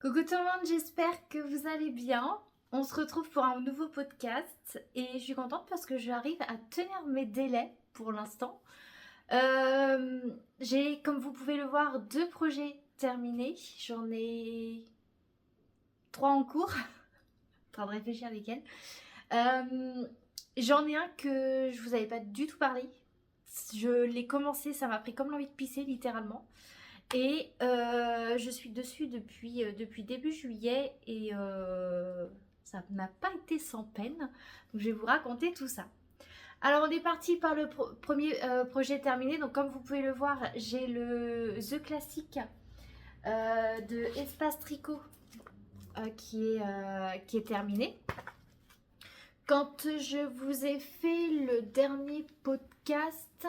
Coucou tout le monde, j'espère que vous allez bien. On se retrouve pour un nouveau podcast et je suis contente parce que j'arrive à tenir mes délais pour l'instant. J'ai, comme vous pouvez le voir, 2 projets terminés. J'en ai 3 en cours. En train de réfléchir lesquels. J'en ai un que je vous avais pas du tout parlé. Je l'ai commencé, ça m'a pris comme l'envie de pisser littéralement. Et je suis dessus depuis début juillet et ça n'a pas été sans peine. Donc je vais vous raconter tout ça. Alors on est parti par le premier projet terminé. Donc comme vous pouvez le voir, j'ai le The Classique de Espace Tricot qui est terminé. Quand je vous ai fait le dernier podcast,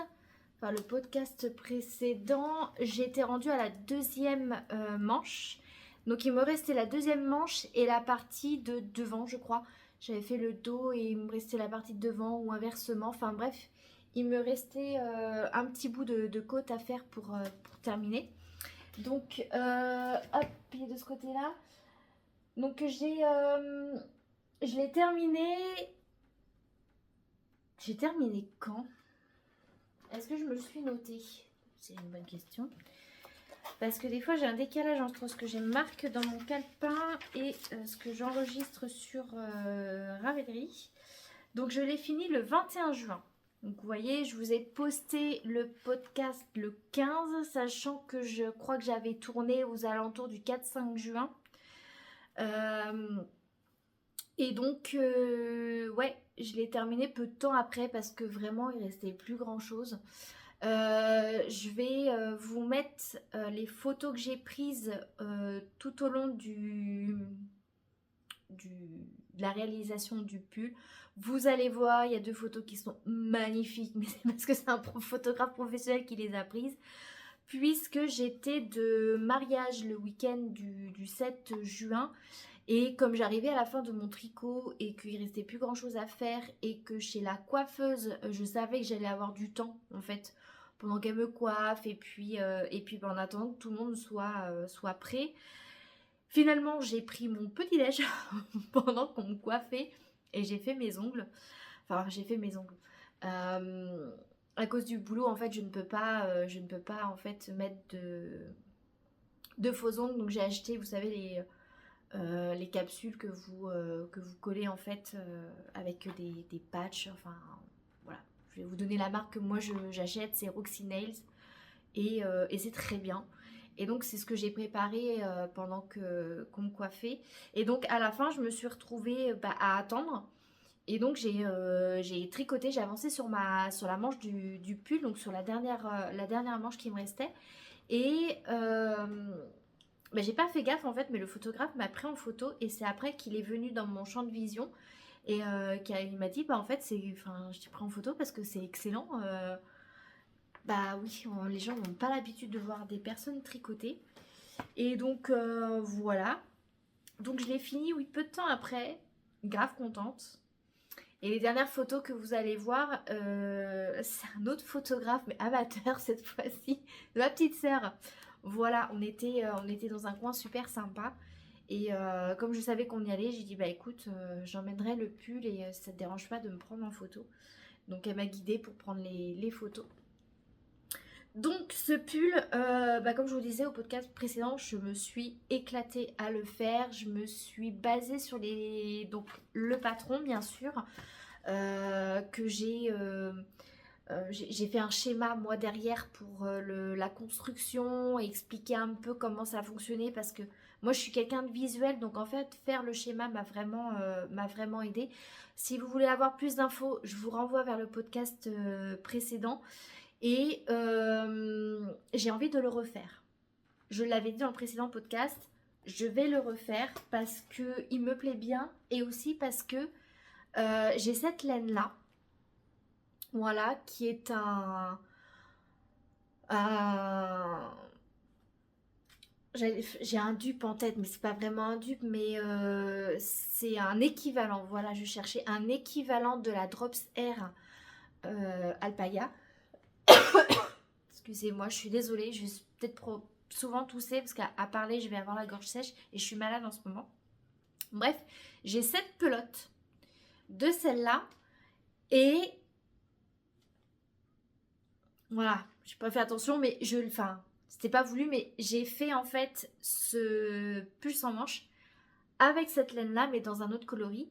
enfin le podcast précédent, j'étais rendue à la deuxième manche. Donc il me restait la deuxième manche et la partie de devant, je crois. J'avais fait le dos et il me restait la partie de devant ou inversement. Enfin bref, il me restait un petit bout de côte à faire pour terminer. Donc hop, il est de ce côté-là. Donc je l'ai terminé. J'ai terminé quand? Est-ce que je me le suis noté? C'est une bonne question. Parce que des fois, j'ai un décalage entre ce que j'ai marqué dans mon calepin et ce que j'enregistre sur Ravelry. Donc, je l'ai fini le 21 juin. Donc, vous voyez, je vous ai posté le podcast le 15, sachant que je crois que j'avais tourné aux alentours du 4-5 juin. Et donc, ouais, je l'ai terminé peu de temps après parce que vraiment, il restait plus grand-chose. Je vais vous mettre les photos que j'ai prises tout au long de la réalisation du pull. Vous allez voir, il y a 2 photos qui sont magnifiques, mais c'est parce que c'est un photographe professionnel qui les a prises. Puisque j'étais de mariage le week-end du 7 juin. Et comme j'arrivais à la fin de mon tricot et qu'il restait plus grand chose à faire et que chez la coiffeuse, je savais que j'allais avoir du temps en fait pendant qu'elle me coiffe et puis en attendant que tout le monde soit prêt. Finalement, j'ai pris mon petit déj pendant qu'on me coiffait et j'ai fait mes ongles. Enfin, j'ai fait mes ongles. À cause du boulot, en fait, je ne peux pas en fait mettre de faux ongles. Donc j'ai acheté, vous savez, les capsules que vous collez en fait avec des patchs. Enfin, voilà. Je vais vous donner la marque que moi j'achète, c'est Roxy Nails. Et c'est très bien. Et donc c'est ce que j'ai préparé pendant qu'on me coiffait. Et donc à la fin, je me suis retrouvée à attendre. Et donc j'ai tricoté, j'ai avancé sur la manche du pull, donc sur la dernière manche qui me restait. Et j'ai pas fait gaffe en fait, mais le photographe m'a pris en photo et c'est après qu'il est venu dans mon champ de vision et il m'a dit bah en fait je t'ai pris en photo parce que c'est excellent. Bah oui, les gens n'ont pas l'habitude de voir des personnes tricoter. Et donc voilà. Donc je l'ai fini, oui, peu de temps après. Grave contente. Et les dernières photos que vous allez voir, c'est un autre photographe, mais amateur cette fois-ci, de ma petite sœur. Voilà, on était dans un coin super sympa. Et comme je savais qu'on y allait, j'ai dit bah écoute, j'emmènerai le pull et ça te dérange pas de me prendre en photo. Donc elle m'a guidée pour prendre les photos. Donc ce pull, comme je vous disais au podcast précédent, je me suis éclatée à le faire. Je me suis basée sur donc le patron bien sûr, que j'ai fait un schéma moi derrière pour la construction et expliquer un peu comment ça fonctionnait parce que moi je suis quelqu'un de visuel, donc en fait faire le schéma m'a vraiment aidé. Si vous voulez avoir plus d'infos, je vous renvoie vers le podcast précédent. Et j'ai envie de le refaire. Je l'avais dit dans le précédent podcast, je vais le refaire parce qu'il me plaît bien et aussi parce que j'ai cette laine-là, voilà, qui est un- j'ai un dupe en tête, mais c'est pas vraiment un dupe, mais c'est un équivalent. Voilà, je cherchais un équivalent de la Drops Air Alpaga. Excusez-moi, je suis désolée, je vais peut-être souvent tousser parce qu'à parler, je vais avoir la gorge sèche et je suis malade en ce moment. Bref, j'ai 7 pelotes de celle-là et voilà, j'ai pas fait attention, mais c'était pas voulu, mais j'ai fait en fait ce pull sans manche avec cette laine-là, mais dans un autre coloris.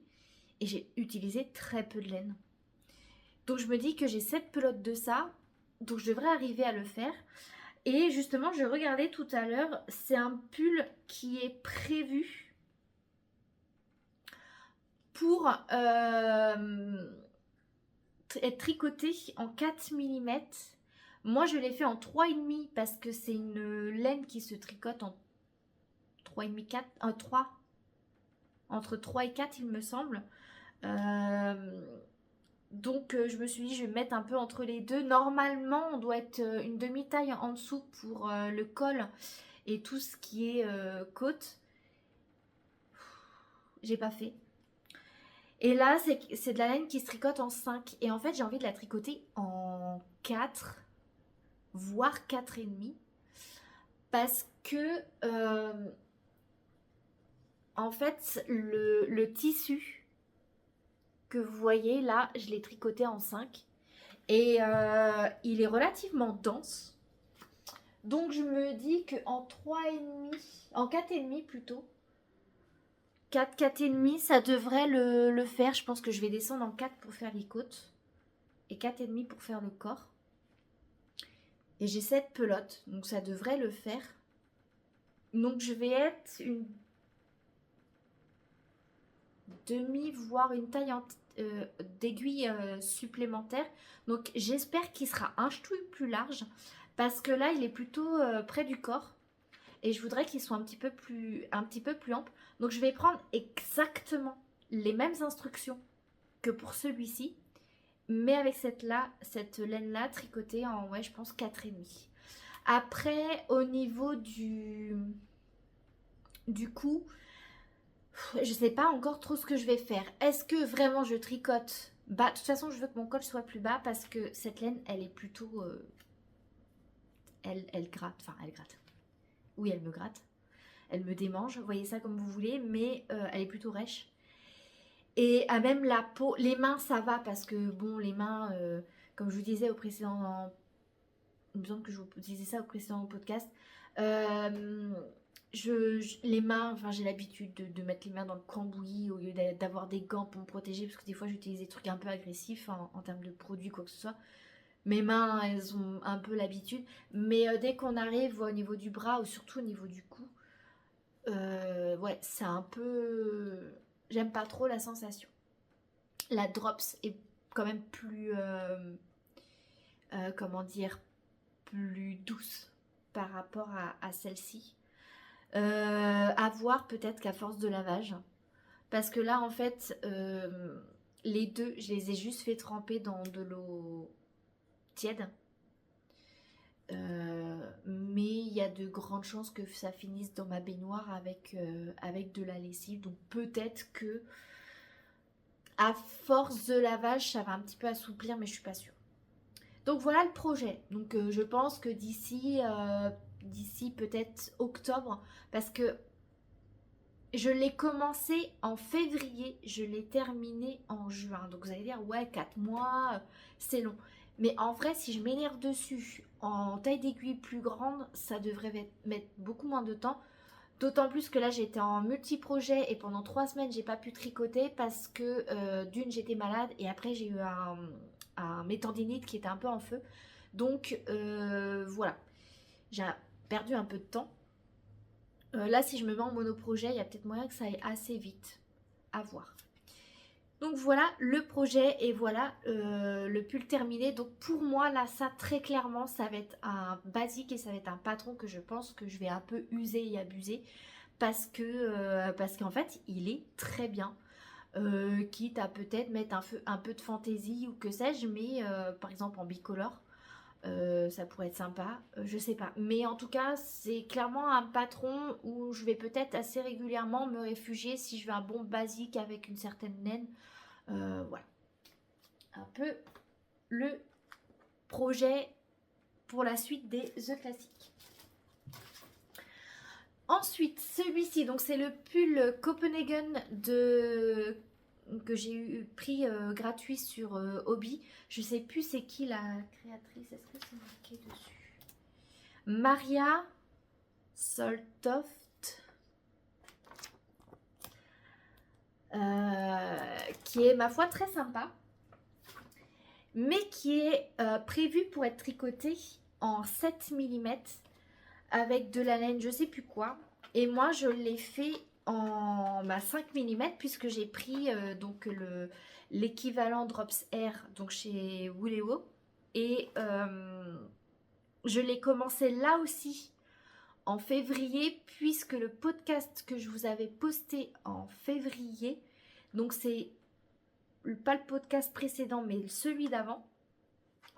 Et j'ai utilisé très peu de laine. Donc je me dis que j'ai 7 pelotes de ça, donc je devrais arriver à le faire. Et justement, je regardais tout à l'heure, c'est un pull qui est prévu pour être tricoté en 4 mm. Moi, je l'ai fait en 3,5 parce que c'est une laine qui se tricote en 3,5, 4, 3, entre 3 et 4, il me semble. Donc je me suis dit je vais me mettre un peu entre les deux. Normalement on doit être une demi-taille en dessous pour le col et tout ce qui est côte. J'ai pas fait. Et là c'est de la laine qui se tricote en 5. Et en fait j'ai envie de la tricoter en 4, voire 4,5. Parce que en fait le tissu que vous voyez là, je l'ai tricoté en 5. Et il est relativement dense. Donc je me dis qu'en 3,5, en 4,5 plutôt, 4,5, ça devrait le faire. Je pense que je vais descendre en 4 pour faire les côtes. Et 4,5 pour faire le corps. Et j'ai 7 pelotes, donc ça devrait le faire. Donc je vais être une demi, voire une taille d'aiguille supplémentaire. Donc j'espère qu'il sera un chouï plus large. Parce que là, il est plutôt près du corps. Et je voudrais qu'il soit un petit peu plus ample. Donc je vais prendre exactement les mêmes instructions que pour celui-ci. Mais avec cette laine-là tricotée en, ouais, je pense 4,5. Après, au niveau du cou, je sais pas encore trop ce que je vais faire. Est-ce que vraiment je tricote bas? De toute façon, je veux que mon col soit plus bas parce que cette laine, elle est plutôt... elle gratte. Enfin, elle gratte. Oui, elle me gratte. Elle me démange. Voyez ça comme vous voulez. Mais elle est plutôt rêche. Et à même la peau, les mains ça va parce que bon les mains, comme je vous disais au précédent, il me semble que je vous disais ça au précédent podcast, les mains, enfin j'ai l'habitude de mettre les mains dans le cambouis au lieu d'avoir des gants pour me protéger parce que des fois j'utilise des trucs un peu agressifs en termes de produits quoi que ce soit. Mes mains elles ont un peu l'habitude, mais dès qu'on arrive au niveau du bras ou surtout au niveau du cou, ouais c'est un peu... J'aime pas trop la sensation. La drops est quand même plus, comment dire, plus douce par rapport à celle-ci. À voir peut-être qu'à force de lavage. Parce que là, en fait, les deux, je les ai juste fait tremper dans de l'eau tiède. Mais il y a de grandes chances que ça finisse dans ma baignoire avec de la lessive. Donc peut-être que à force de lavage, ça va un petit peu assouplir, mais je suis pas sûre. Donc voilà le projet. Donc je pense que d'ici peut-être octobre, parce que je l'ai commencé en février, je l'ai terminé en juin. Donc vous allez dire, ouais, 4 mois, c'est long. Mais en vrai, si je m'énerve dessus en taille d'aiguille plus grande, ça devrait mettre beaucoup moins de temps. D'autant plus que là, j'étais en multi-projet et pendant 3 semaines, j'ai pas pu tricoter parce que d'une, j'étais malade et après, j'ai eu mes tendinites qui étaient un peu en feu. Donc voilà, j'ai perdu un peu de temps. Là, si je me mets en monoprojet, il y a peut-être moyen que ça aille assez vite. À voir. Donc voilà le projet et voilà le pull terminé. Donc pour moi là ça très clairement ça va être un basique et ça va être un patron que je pense que je vais un peu user et abuser parce qu'en fait il est très bien. Quitte à peut-être mettre un peu de fantaisie ou que sais-je, mais par exemple en bicolore. Ça pourrait être sympa, je sais pas. Mais en tout cas, c'est clairement un patron où je vais peut-être assez régulièrement me réfugier si je veux un bon basique avec une certaine laine. Voilà. Un peu le projet pour la suite des The Classiques. Ensuite, celui-ci, donc c'est le pull Copenhagen que j'ai pris gratuit sur Hobby. Je sais plus c'est qui la créatrice, est-ce que c'est marqué dessus? Maria Soltoft, qui est ma foi très sympa, mais qui est prévu pour être tricoté en 7 mm avec de la laine je sais plus quoi, et moi je l'ai fait en 5 mm puisque j'ai pris donc l'équivalent Drops Air donc chez Woolewo, et je l'ai commencé là aussi en février, puisque le podcast que je vous avais posté en février, donc c'est pas le podcast précédent mais celui d'avant,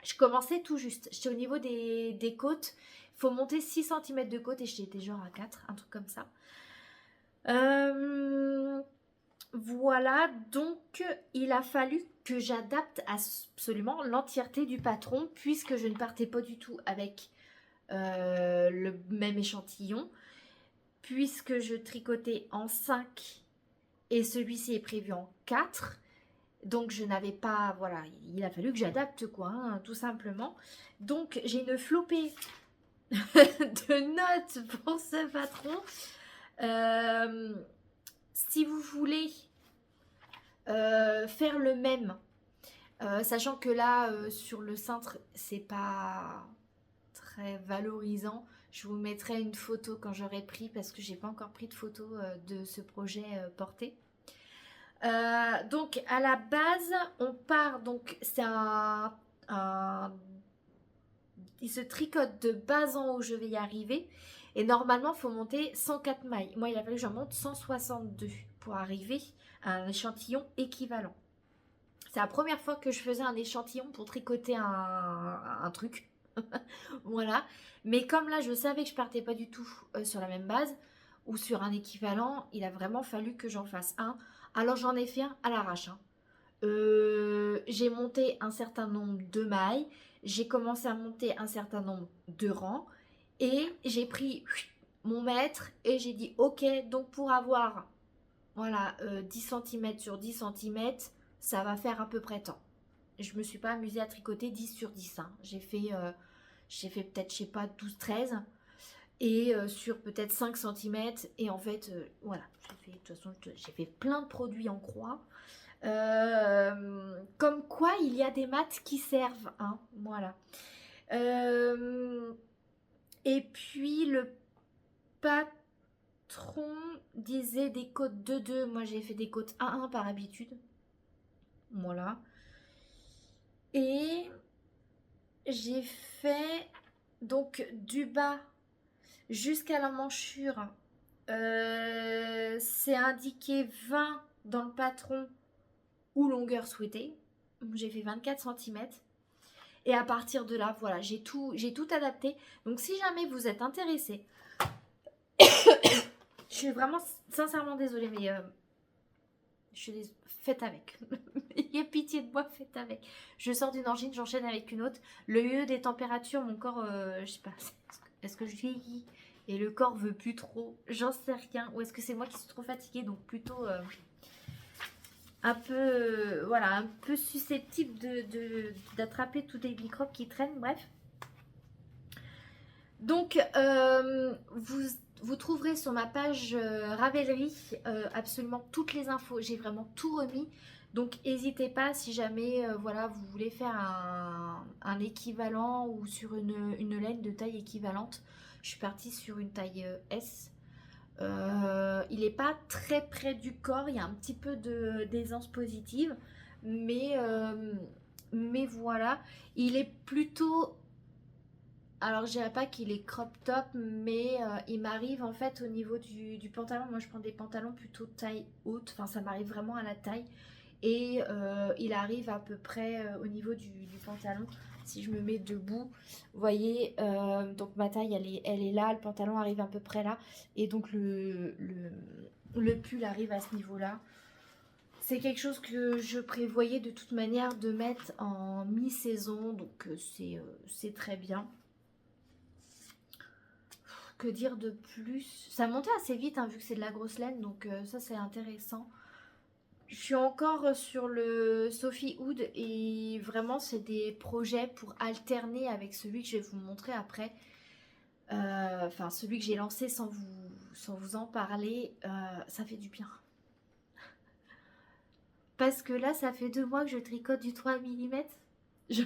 je commençais tout juste, j'étais au niveau des côtes. Il faut monter 6 cm de côte et j'étais genre à 4, un truc comme ça. Voilà, donc il a fallu que j'adapte absolument l'entièreté du patron, puisque je ne partais pas du tout avec le même échantillon, puisque je tricotais en 5 et celui-ci est prévu en 4. Donc je n'avais pas, voilà, il a fallu que j'adapte quoi, hein, tout simplement. Donc j'ai une flopée de notes pour ce patron. Si vous voulez faire le même, sachant que là sur le cintre c'est pas très valorisant, je vous mettrai une photo quand j'aurai pris, parce que j'ai pas encore pris de photo de ce projet porté. Donc à la base on part, donc c'est il se tricote de bas en haut, je vais y arriver, et normalement il faut monter 104 mailles. Moi il a fallu que j'en monte 162 pour arriver à un échantillon équivalent. C'est la première fois que je faisais un échantillon pour tricoter un truc. Voilà, mais comme là je savais que je partais pas du tout sur la même base ou sur un équivalent, il a vraiment fallu que j'en fasse un. Alors j'en ai fait un à l'arrache, hein. J'ai monté un certain nombre de mailles, j'ai commencé à monter un certain nombre de rangs, et j'ai pris mon mètre et j'ai dit ok, donc pour avoir voilà 10 cm sur 10 cm, ça va faire à peu près tant. Je me suis pas amusée à tricoter 10 sur 10, hein. J'ai fait peut-être, je sais pas, 12-13, et sur peut-être 5 cm, et en fait voilà, de toute façon j'ai fait plein de produits en croix. Comme quoi il y a des maths qui servent, hein, voilà. Et puis le patron disait des côtes 2-2, moi j'ai fait des côtes 1-1 par habitude, voilà. Et j'ai fait donc du bas jusqu'à l'emmanchure, c'est indiqué 20 dans le patron ou longueur souhaitée. J'ai fait 24 cm. Et à partir de là, voilà, j'ai tout adapté. Donc si jamais vous êtes intéressé, je suis vraiment sincèrement désolée, mais faites avec. Il y a pitié de moi, faites avec. Je sors d'une angine, j'enchaîne avec une autre. Le lieu des températures, mon corps, je sais pas, est-ce que je vieillis et le corps veut plus trop, j'en sais rien. Ou est-ce que c'est moi qui suis trop fatiguée, donc plutôt un peu, voilà, un peu susceptible d'attraper tous les microbes qui traînent, bref. Donc, vous trouverez sur ma page Ravelry absolument toutes les infos. J'ai vraiment tout remis. Donc, n'hésitez pas si jamais voilà, vous voulez faire un équivalent ou sur une laine de taille équivalente. Je suis partie sur une taille S. Il n'est pas très près du corps. Il y a un petit peu d'aisance positive. Mais voilà. Il est plutôt... Alors, je dirais pas qu'il est crop top, mais il m'arrive en fait au niveau du pantalon. Moi, je prends des pantalons plutôt taille haute. Enfin, ça m'arrive vraiment à la taille. Et il arrive à peu près au niveau du pantalon. Si je me mets debout, vous voyez, donc ma taille, elle est là. Le pantalon arrive à peu près là. Et donc, le pull arrive à ce niveau-là. C'est quelque chose que je prévoyais de toute manière de mettre en mi-saison. Donc, c'est très bien. Que dire de plus? Ça montait assez vite hein, vu que c'est de la grosse laine, donc ça c'est intéressant. Je suis encore sur le Sophie Hood et vraiment c'est des projets pour alterner avec celui que je vais vous montrer après. Enfin celui que j'ai lancé sans vous en parler, ça fait du bien. Parce que là ça fait 2 mois que je tricote du 3 mm. Je,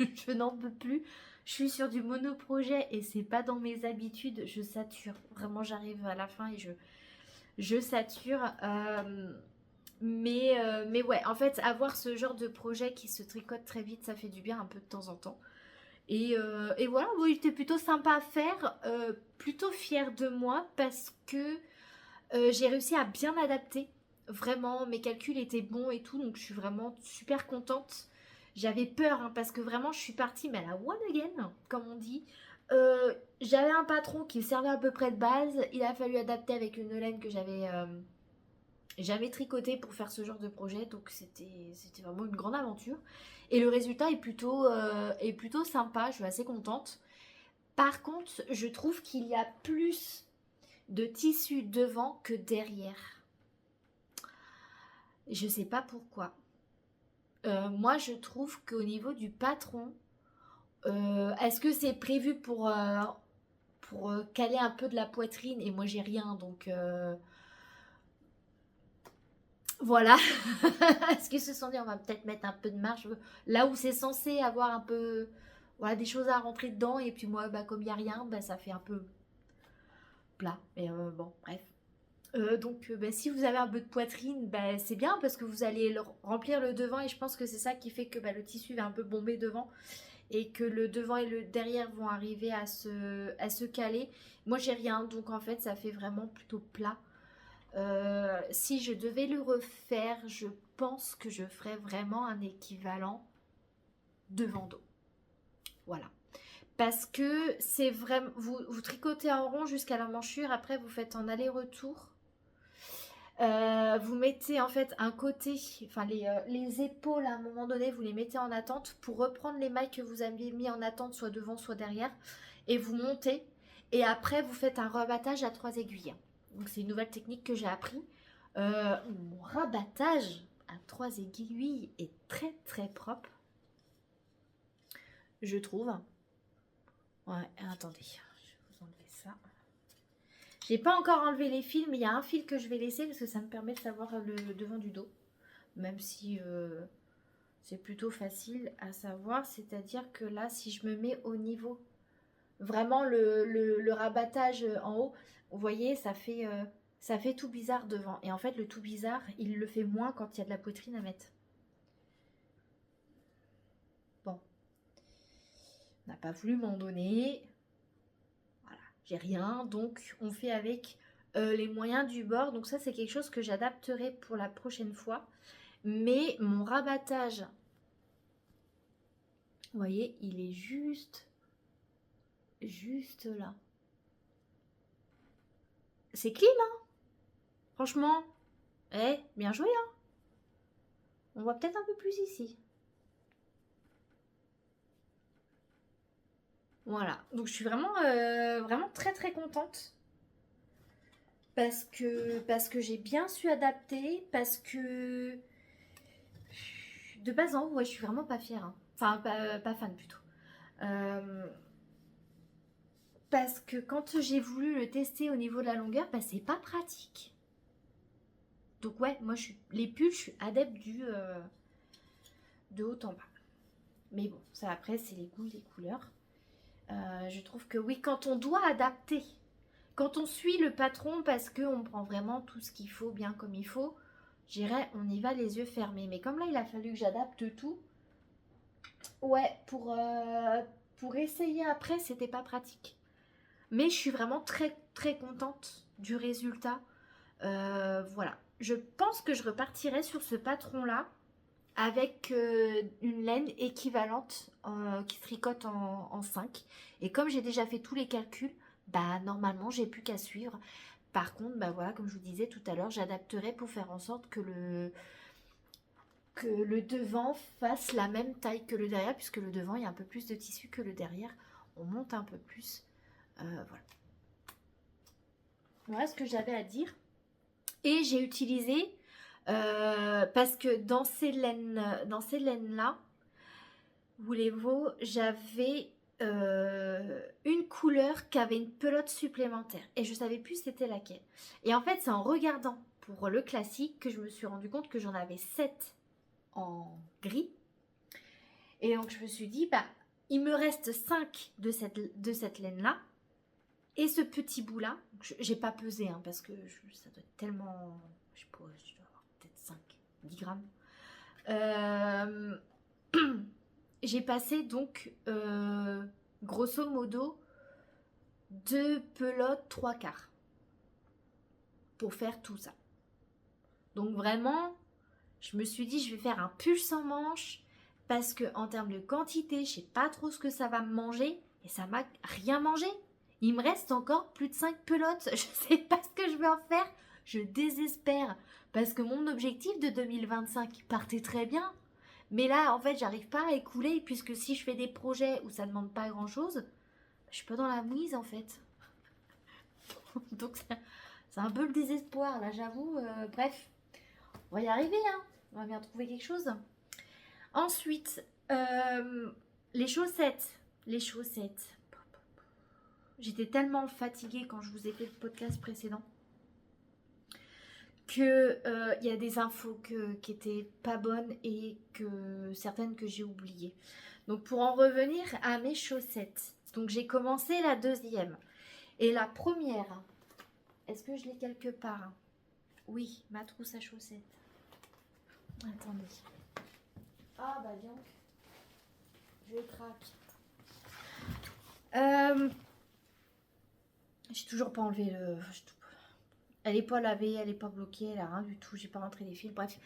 je n'en peux plus. Je suis sur du monoprojet et c'est pas dans mes habitudes. Je sature. Vraiment j'arrive à la fin et je sature. Mais ouais, en fait, avoir ce genre de projet qui se tricote très vite, ça fait du bien un peu de temps en temps. Et voilà, bon, il était plutôt sympa à faire, plutôt fière de moi parce que j'ai réussi à bien adapter. Vraiment, mes calculs étaient bons et tout, donc je suis vraiment super contente. J'avais peur hein, parce que vraiment, je suis partie, mais à la one again, comme on dit. J'avais un patron qui servait à peu près de base. Il a fallu adapter avec une laine que j'avais tricoté pour faire ce genre de projet, donc c'était vraiment une grande aventure. Et le résultat est plutôt sympa, je suis assez contente. Par contre, je trouve qu'il y a plus de tissu devant que derrière. Je sais pas pourquoi. Moi, je trouve qu'au niveau du patron, est-ce que c'est prévu pour caler un peu de la poitrine? Et moi, j'ai rien, donc voilà. Est-ce qu'ils se sont dit, on va peut-être mettre un peu de marge là où c'est censé avoir un peu, voilà, des choses à rentrer dedans. Et puis moi, bah, comme il n'y a rien, bah, ça fait un peu plat. Mais bon, bref. Donc, bah, si vous avez un peu de poitrine, bah, c'est bien parce que vous allez remplir le devant. Et je pense que c'est ça qui fait que bah, le tissu va un peu bomber devant. Et que le devant et le derrière vont arriver à se caler. Moi, j'ai rien. Donc, en fait, ça fait vraiment plutôt plat. Si je devais le refaire, je pense que je ferais vraiment un équivalent devant-dos. Voilà. Parce que c'est vraiment... Vous tricotez en rond jusqu'à la manchure, après vous faites en aller-retour. Vous mettez en fait un côté, enfin les épaules à un moment donné, vous les mettez en attente pour reprendre les mailles que vous aviez mis en attente, soit devant, soit derrière, et vous montez. Et après, vous faites un rabattage à 3 aiguilles. Donc c'est une nouvelle technique que j'ai appris. Mon rabattage à 3 aiguilles est très très propre, je trouve. Ouais, attendez, je vais vous enlever ça. J'ai pas encore enlevé les fils, mais il y a un fil que je vais laisser parce que ça me permet de savoir le devant du dos. Même si c'est plutôt facile à savoir. C'est-à-dire que là, si je me mets au niveau, vraiment le rabattage en haut, vous voyez, ça fait tout bizarre devant. Et en fait, le tout bizarre, il le fait moins quand il y a de la poitrine à mettre. Bon. On n'a pas voulu m'en donner. Voilà, j'ai rien. Donc, on fait avec les moyens du bord. Donc ça, c'est quelque chose que j'adapterai pour la prochaine fois. Mais mon rabattage, vous voyez, il est juste là. C'est clean, hein? Franchement, bien joué, hein? On voit peut-être un peu plus ici. Voilà, donc je suis vraiment, vraiment très très contente. Parce que j'ai bien su adapter, parce que de base en haut, ouais, je suis vraiment pas fière, hein. Enfin, pas fan plutôt. Parce que quand j'ai voulu le tester au niveau de la longueur, bah, c'est pas pratique. Donc ouais, moi les pulls, je suis adepte de haut en bas. Mais bon, ça après, c'est les goûts, les couleurs. Je trouve que oui, quand on doit adapter, quand on suit le patron parce qu'on prend vraiment tout ce qu'il faut bien comme il faut, j'irais, on y va les yeux fermés. Mais comme là, il a fallu que j'adapte tout, ouais, pour essayer après, c'était pas pratique. Mais je suis vraiment très très contente du résultat. Voilà. Je pense que je repartirai sur ce patron-là avec une laine équivalente qui tricote en 5. Et comme j'ai déjà fait tous les calculs, bah normalement j'ai plus qu'à suivre. Par contre, bah voilà, comme je vous disais tout à l'heure, j'adapterai pour faire en sorte que le devant fasse la même taille que le derrière, puisque le devant il y a un peu plus de tissu que le derrière. On monte un peu plus. Voilà. Voilà ce que j'avais à dire. Et j'ai utilisé, parce que dans ces laines-là, voulez-vous, j'avais une couleur qui avait une pelote supplémentaire. Et je ne savais plus c'était laquelle. Et en fait, c'est en regardant pour le classique que je me suis rendu compte que j'en avais 7 en gris. Et donc, je me suis dit, bah, il me reste 5 de cette laine-là. Et ce petit bout-là, j'ai pas pesé, hein, parce que ça doit être tellement... Je sais pas, je dois avoir peut-être 5, 10 grammes. J'ai passé donc, grosso modo, 2 pelotes 3/4 pour faire tout ça. Donc vraiment, je me suis dit, je vais faire un pull sans manches, parce que en termes de quantité, je sais pas trop ce que ça va me manger, et ça m'a rien mangé. Il me reste encore plus de 5 pelotes. Je sais pas ce que je vais en faire. Je désespère. Parce que mon objectif de 2025 partait très bien. Mais là, en fait, j'arrive pas à écouler. Puisque si je fais des projets où ça ne demande pas grand chose, je suis pas dans la mouise en fait. Donc c'est un peu le désespoir là, j'avoue. Bref, on va y arriver, hein. On va bien trouver quelque chose. Ensuite, les chaussettes. Les chaussettes. J'étais tellement fatiguée quand je vous ai fait le podcast précédent que y a des infos qui étaient pas bonnes et que certaines que j'ai oubliées. Donc pour en revenir à mes chaussettes, donc j'ai commencé la deuxième. Et la première, est-ce que je l'ai quelque part? Oui, ma trousse à chaussettes. Attendez. Ah bah donc, je craque. J'ai toujours pas enlevé le... Elle n'est pas lavée, elle n'est pas bloquée, elle a rien du tout. J'ai pas rentré les fils, bref.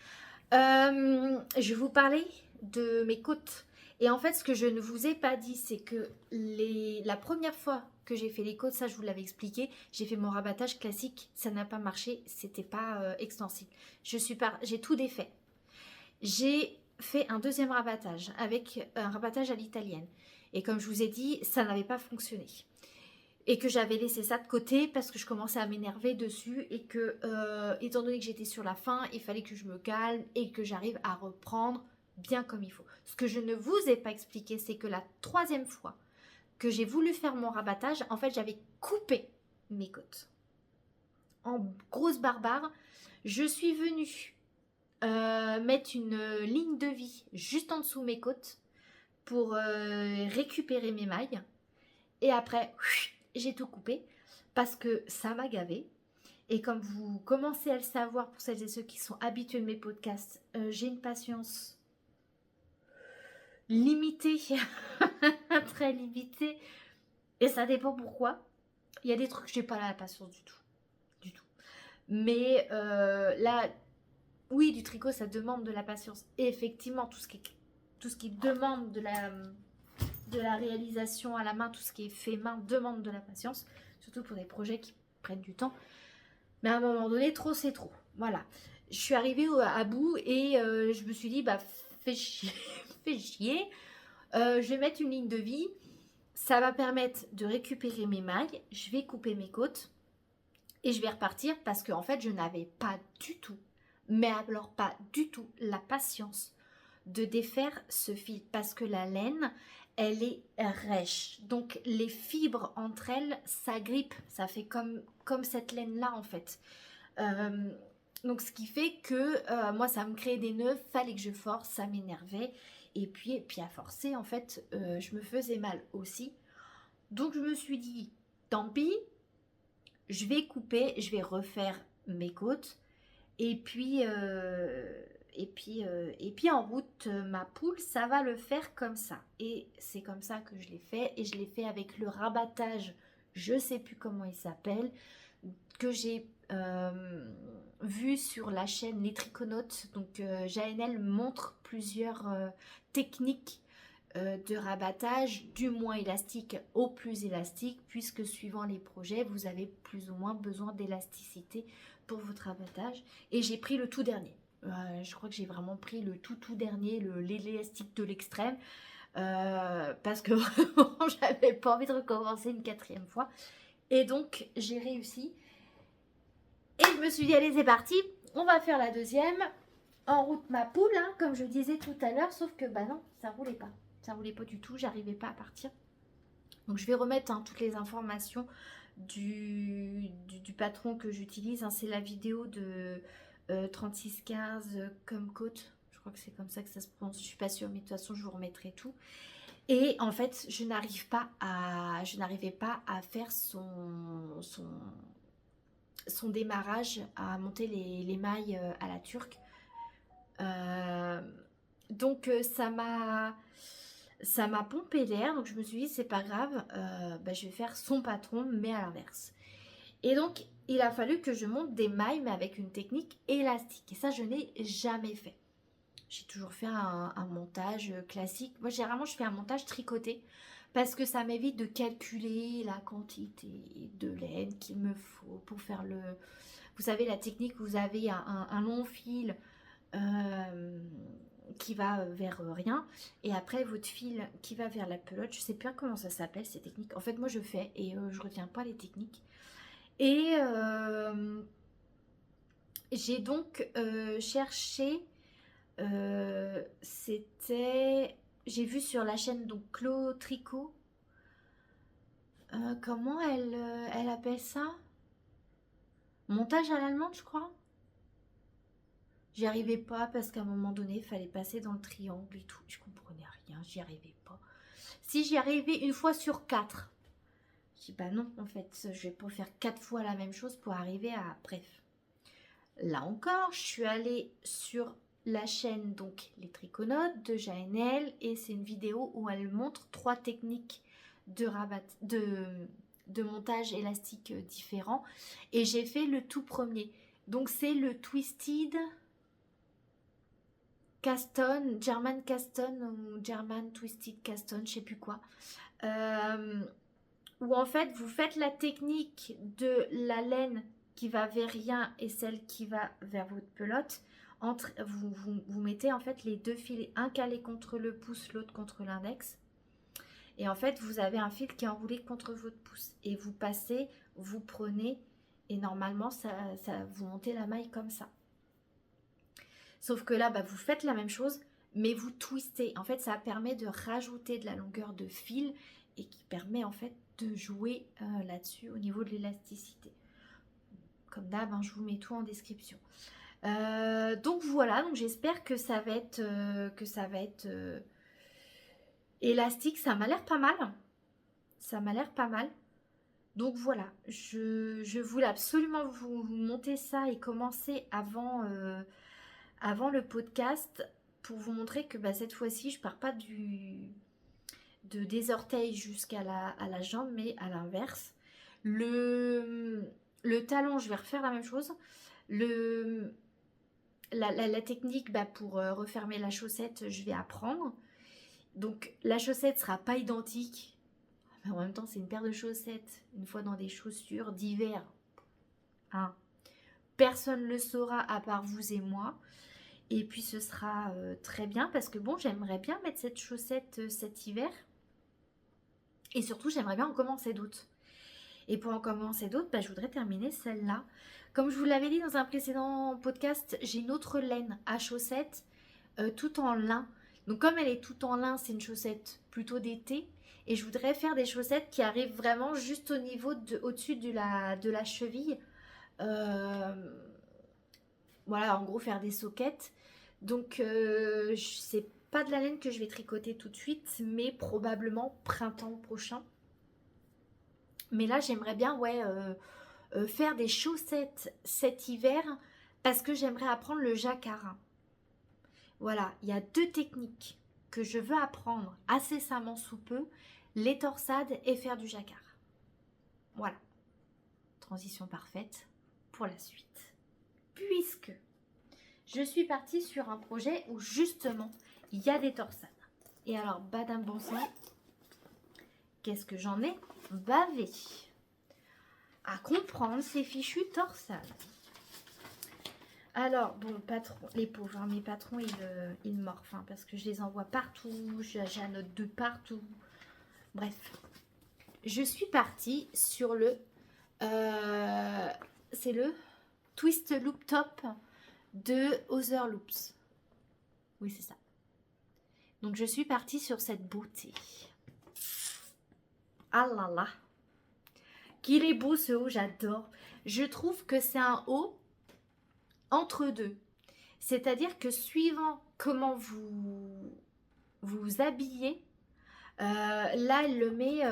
Je vais vous parler de mes côtes. Et en fait, ce que je ne vous ai pas dit, c'est que la première fois que j'ai fait les côtes, ça je vous l'avais expliqué, j'ai fait mon rabattage classique, ça n'a pas marché, c'était pas extensible. J'ai tout défait. J'ai fait un deuxième rabattage avec un rabattage à l'italienne. Et comme je vous ai dit, ça n'avait pas fonctionné. Et que j'avais laissé ça de côté parce que je commençais à m'énerver dessus et que, étant donné que j'étais sur la fin, il fallait que je me calme et que j'arrive à reprendre bien comme il faut. Ce que je ne vous ai pas expliqué, c'est que la troisième fois que j'ai voulu faire mon rabattage, en fait, j'avais coupé mes côtes. En grosse barbare, je suis venue mettre une ligne de vie juste en dessous mes côtes pour récupérer mes mailles. Et après, j'ai tout coupé parce que ça m'a gavé. Et comme vous commencez à le savoir pour celles et ceux qui sont habitués de mes podcasts, j'ai une patience limitée, très limitée. Et ça dépend pourquoi. Il y a des trucs, je n'ai pas la patience du tout. Du tout. Mais là, oui, du tricot, ça demande de la patience. Et effectivement, tout ce qui demande de la réalisation à la main, tout ce qui est fait main demande de la patience, surtout pour des projets qui prennent du temps. Mais à un moment donné, trop c'est trop. Voilà. Je suis arrivée à bout et je me suis dit, bah fais chier, fais chier. Je vais mettre une ligne de vie. Ça va permettre de récupérer mes mailles. Je vais couper mes côtes et je vais repartir parce qu'en fait, je n'avais pas du tout, mais alors pas du tout, la patience de défaire ce fil parce que la laine, elle est rêche. Donc les fibres entre elles s'agrippent. Ça fait comme cette laine-là en fait. Donc ce qui fait que moi ça me créait des nœuds, fallait que je force, ça m'énervait. Et puis à forcer en fait, je me faisais mal aussi. Donc je me suis dit, tant pis, je vais couper, je vais refaire mes côtes. Et puis en route, ma poule, ça va le faire comme ça. Et c'est comme ça que je l'ai fait. Et je l'ai fait avec le rabattage, je ne sais plus comment il s'appelle, que j'ai vu sur la chaîne Les Triconautes. Donc JNL montre plusieurs techniques de rabattage, du moins élastique au plus élastique, puisque suivant les projets, vous avez plus ou moins besoin d'élasticité pour votre rabattage. Et j'ai pris le tout dernier. Je crois que j'ai vraiment pris le tout dernier, l'élastique de l'extrême, parce que vraiment, j'avais pas envie de recommencer une quatrième fois. Et donc, j'ai réussi. Et je me suis dit, allez, c'est parti. On va faire la deuxième. En route ma poule, hein, comme je disais tout à l'heure. Sauf que, bah non, ça roulait pas. Ça roulait pas du tout. J'arrivais pas à partir. Donc, je vais remettre toutes les informations du patron que j'utilise. Hein. C'est la vidéo de 3615 Comcoat. Je crois que c'est comme ça que ça se prononce. Je suis pas sûre, mais de toute façon, je vous remettrai tout. Et en fait, je n'arrivais pas à faire son démarrage, à monter les mailles à la turque. Donc ça m'a pompé l'air. Donc je me suis dit c'est pas grave, je vais faire son patron mais à l'inverse. Et donc il a fallu que je monte des mailles mais avec une technique élastique. Et ça je n'ai jamais fait. J'ai toujours fait un montage classique. Moi, généralement, je fais un montage tricoté parce que ça m'évite de calculer la quantité de laine qu'il me faut pour faire le... Vous savez, la technique où vous avez un long fil qui va vers rien et après votre fil qui va vers la pelote. Je sais pas comment ça s'appelle, ces techniques. En fait, moi, je fais et je retiens pas les techniques. Et j'ai donc cherché... c'était... J'ai vu sur la chaîne donc Clo Tricot. Comment elle appelle ça? Montage à l'allemande, je crois. J'y arrivais pas parce qu'à un moment donné, il fallait passer dans le triangle et tout. Je comprenais rien, j'y arrivais pas. Si j'y arrivais une fois sur 4. Je dis bah non, en fait, je vais pas faire 4 fois la même chose pour arriver à... Bref. Là encore, je suis allée sur la chaîne donc les triconautes de JNL et c'est une vidéo où elle montre 3 techniques de montage élastique différents et j'ai fait le tout premier. Donc c'est le Twisted Caston, German Caston ou German Twisted Caston, je sais plus quoi. Où en fait vous faites la technique de la laine qui va vers rien et celle qui va vers votre pelote. Vous mettez en fait les deux fils, un calé contre le pouce, l'autre contre l'index. Et en fait, vous avez un fil qui est enroulé contre votre pouce. Et vous passez, vous prenez, et normalement, ça vous montez la maille comme ça. Sauf que là, vous faites la même chose, mais vous twistez. En fait, ça permet de rajouter de la longueur de fil et qui permet en fait de jouer là-dessus au niveau de l'élasticité. Comme d'hab, je vous mets tout en description. Donc voilà, donc j'espère que ça va être, élastique. Ça m'a l'air pas mal. Ça m'a l'air pas mal. Donc voilà, je voulais absolument vous monter ça et commencer avant le podcast pour vous montrer que cette fois-ci, je pars pas des orteils jusqu'à la jambe, mais à l'inverse. Le talon, je vais refaire la même chose. La technique pour refermer la chaussette, je vais apprendre. Donc la chaussette sera pas identique. Mais en même temps, c'est une paire de chaussettes. Une fois dans des chaussures d'hiver. Hein. Personne ne le saura à part vous et moi. Et puis ce sera très bien parce que bon, j'aimerais bien mettre cette chaussette cet hiver. Et surtout, j'aimerais bien en commencer d'autres. Et pour en commencer d'autres, je voudrais terminer celle-là. Comme je vous l'avais dit dans un précédent podcast, j'ai une autre laine à chaussettes tout en lin. Donc comme elle est tout en lin, c'est une chaussette plutôt d'été. Et je voudrais faire des chaussettes qui arrivent vraiment juste au niveau au-dessus de la cheville. Voilà, en gros faire des soquettes. Donc c'est pas de la laine que je vais tricoter tout de suite, mais probablement printemps prochain. Mais là, j'aimerais bien faire des chaussettes cet hiver parce que j'aimerais apprendre le jacquard. Voilà, il y a 2 techniques que je veux apprendre incessamment sous peu, les torsades et faire du jacquard. Voilà, transition parfaite pour la suite. Puisque je suis partie sur un projet où justement il y a des torsades. Et alors, badam bon sang, qu'est-ce que j'en ai bavé à comprendre ces fichues torsades. Alors, bon, le patron, les pauvres, mes patrons, ils morfent, parce que je les envoie partout, j'annote de partout. Bref, je suis partie sur le... c'est le Twist Loop Top de Other Loops. Oui, c'est ça. Donc, je suis partie sur cette beauté. Ah là là. Qu'il est beau ce haut, j'adore. Je trouve que c'est un haut entre deux. C'est-à-dire que suivant comment vous vous habillez, là, elle le met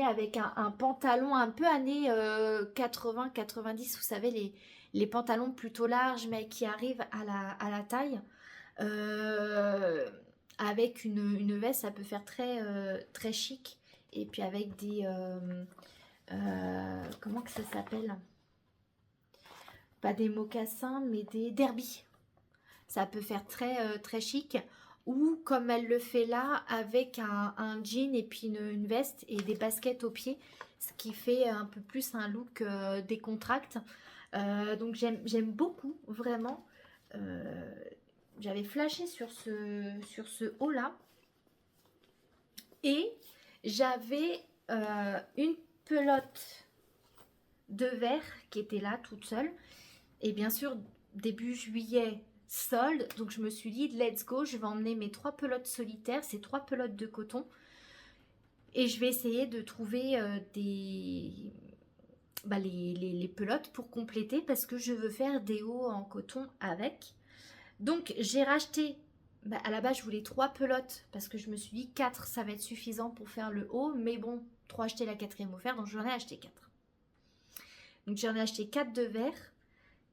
avec un pantalon un peu années 80-90, vous savez, les pantalons plutôt larges, mais qui arrivent à la taille. Avec une veste, ça peut faire très chic. Et puis avec des... comment que ça s'appelle? Pas des mocassins, mais des derbies. Ça peut faire très chic. Ou comme elle le fait là, avec un jean et puis une veste et des baskets aux pieds. Ce qui fait un peu plus un look décontracte. Donc j'aime beaucoup, vraiment. J'avais flashé sur ce haut là. Et j'avais une pelote de verre qui était là toute seule. Et bien sûr, début juillet, solde. Donc je me suis dit, let's go, je vais emmener mes 3 pelotes solitaires, ces 3 pelotes de coton. Et je vais essayer de trouver les pelotes pour compléter parce que je veux faire des hauts en coton avec. Donc j'ai racheté, à la base je voulais 3 pelotes parce que je me suis dit 4 ça va être suffisant pour faire le haut. Mais bon, 3 acheter la 4e offerte, donc j'en ai acheté 4. Donc j'en ai acheté 4 de verre,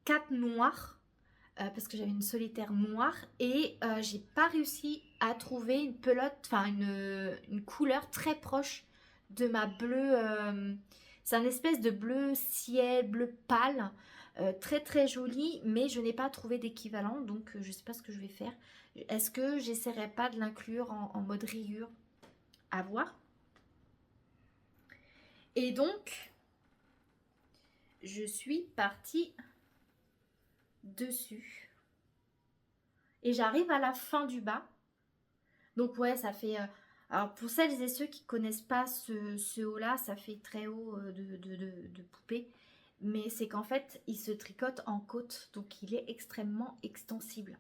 4 noirs, parce que j'avais une solitaire noire. Et j'ai pas réussi à trouver une pelote, enfin une couleur très proche de ma bleue. C'est un espèce de bleu ciel, bleu pâle. Très joli, mais je n'ai pas trouvé d'équivalent, donc je sais pas ce que je vais faire. Est-ce que j'essaierai pas de l'inclure en mode rayure? À voir. Et donc, je suis partie dessus. Et j'arrive à la fin du bas. Donc ouais, ça fait... alors pour celles et ceux qui connaissent pas ce haut-là, ça fait très haut de poupée. Mais c'est qu'en fait, il se tricote en côte. Donc il est extrêmement extensible.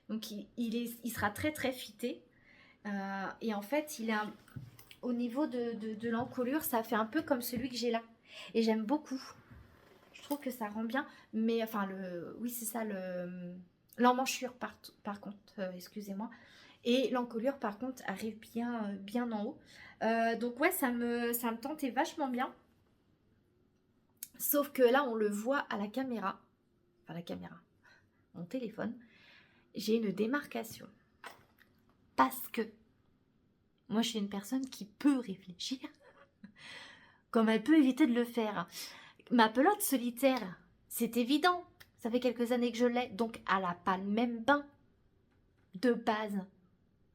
Donc il sera très fité. Et en fait, il est au niveau de l'encolure, ça fait un peu comme celui que j'ai là. Et j'aime beaucoup. Je trouve que ça rend bien. Mais enfin, oui, c'est ça, l'emmanchure par contre, excusez-moi. Et l'encolure, par contre, arrive bien en haut. Donc ouais, ça me tentait vachement bien. Sauf que là, on le voit à la caméra. Enfin, la caméra. Mon téléphone. J'ai une démarcation. Parce que moi, je suis une personne qui peut réfléchir. Comme elle peut éviter de le faire. Ma pelote solitaire, c'est évident. Ça fait quelques années que je l'ai. Donc, elle n'a pas le même bain de base.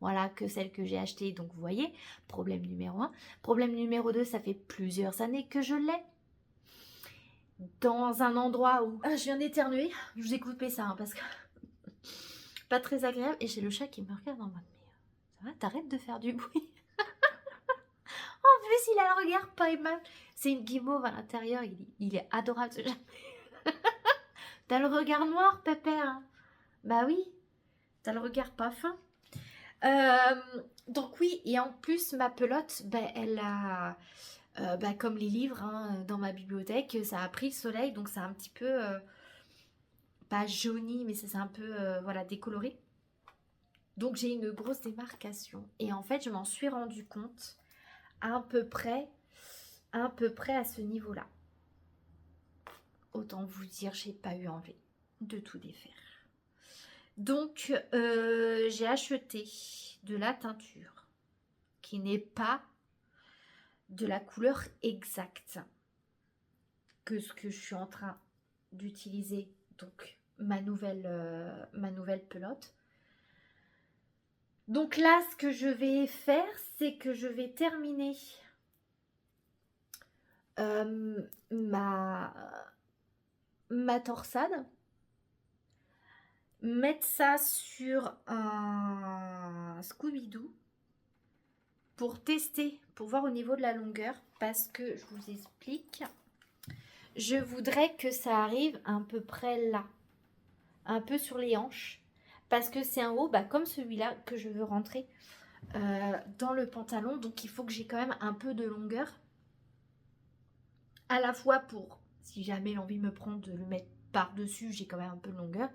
Voilà, que celle que j'ai achetée. Donc, vous voyez, problème numéro 1. Problème numéro 2, ça fait plusieurs années que je l'ai. Dans un endroit où... je viens d'éternuer. Je vous ai coupé ça, hein, parce que... pas très agréable. Et j'ai le chat qui me regarde en mode... Mais ça va, t'arrêtes de faire du bruit. En plus, il a le regard pas aimable. C'est une guimauve à l'intérieur. Il est adorable, ce chat. T'as le regard noir, pépère, hein. Bah oui. T'as le regard pas fin. Donc oui, et en plus, ma pelote, elle a... comme les livres, hein, dans ma bibliothèque, ça a pris le soleil. Donc, c'est un petit peu... pas jauni, mais c'est un peu voilà, décoloré. Donc, j'ai une grosse démarcation. Et en fait, je m'en suis rendu compte à peu près à ce niveau-là. Autant vous dire, j'ai pas eu envie de tout défaire. Donc, j'ai acheté de la teinture qui n'est pas de la couleur exacte que ce que je suis en train d'utiliser. Donc, ma nouvelle pelote. Donc là, ce que je vais faire, c'est que je vais terminer ma torsade, mettre ça sur un Scooby-Doo pour tester, pour voir au niveau de la longueur, parce que je vous explique, je voudrais que ça arrive à peu près là, un peu sur les hanches, parce que c'est un haut bah, comme celui-là que je veux rentrer dans le pantalon, donc il faut que j'ai quand même un peu de longueur, à la fois pour, si jamais l'envie me prend de le mettre par-dessus, j'ai quand même un peu de longueur,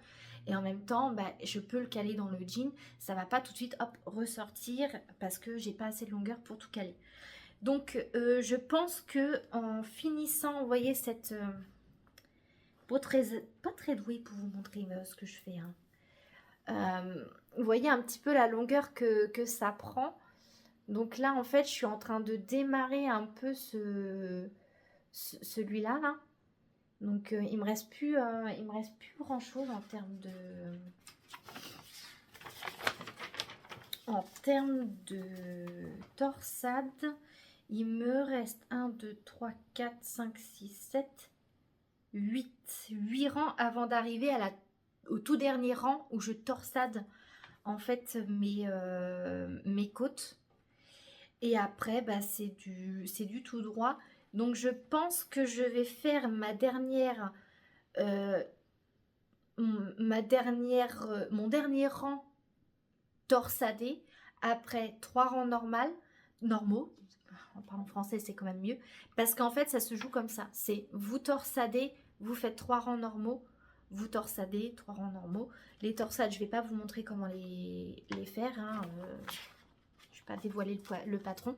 et en même temps, bah, je peux le caler dans le jean, ça va pas tout de suite hop, ressortir, parce que j'ai pas assez de longueur pour tout caler. Donc je pense que en finissant, vous voyez cette... pas très douée pour vous montrer ce que je fais. Hein. Vous voyez un petit peu la longueur que ça prend. Donc là, en fait, je suis en train de démarrer un peu celui-là. Là. Donc il me reste plus grand-chose en termes de torsade. Il me reste 1, 2, 3, 4, 5, 6, 7, 8 rangs avant d'arriver au tout dernier rang où je torsade en fait mes côtes. Et après, bah, c'est du tout droit. Donc je pense que je vais faire mon dernier rang torsadé après 3 rangs normaux. En parlant français, c'est quand même mieux. Parce qu'en fait, ça se joue comme ça. C'est vous torsadez, vous faites 3 rangs normaux, vous torsadez, 3 rangs normaux. Les torsades, je ne vais pas vous montrer comment les faire. Hein. Je ne vais pas dévoiler le patron,